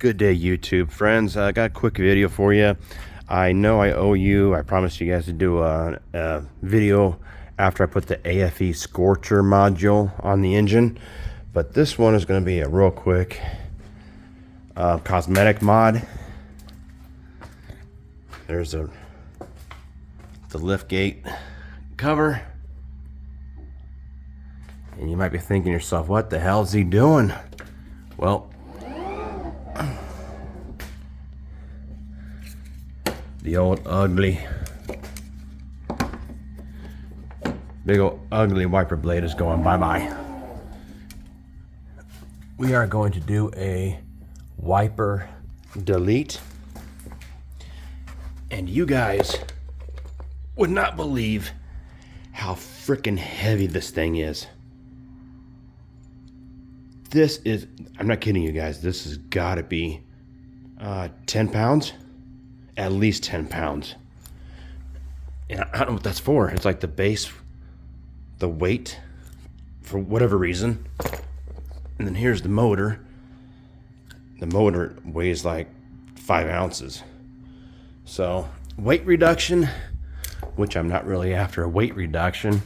Good day, YouTube friends. I got a quick video for you. I know I owe you. I promised you guys to do a video after I put the AFE Scorcher module on the engine, but this one is going to be a real quick cosmetic mod. There's the lift gate cover, and you might be thinking to yourself, what the hell is he doing? Well, the old ugly, big old ugly wiper blade is going bye-bye. We are going to do a wiper delete, and you guys would not believe how freaking heavy this thing is. This is, I'm not kidding you guys, this has got to be 10 pounds. At least 10 pounds. And I don't know what that's for. It's like the base, the weight, for whatever reason. And then here's the motor. The motor weighs like 5 ounces. So weight reduction, which I'm not really after a weight reduction.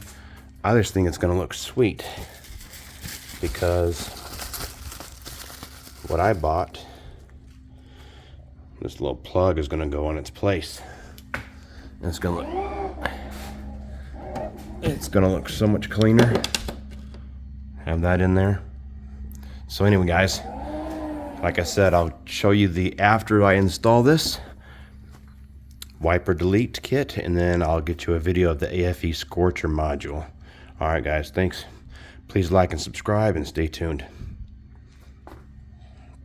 I just think it's going to look sweet, because what I bought, this little plug is going to go in its place. And it's going to look so much cleaner. Have that in there. So anyway, guys, like I said, I'll show you the after I install this wiper delete kit, and then I'll get you a video of the AFE Scorcher module. All right, guys, thanks. Please like and subscribe and stay tuned.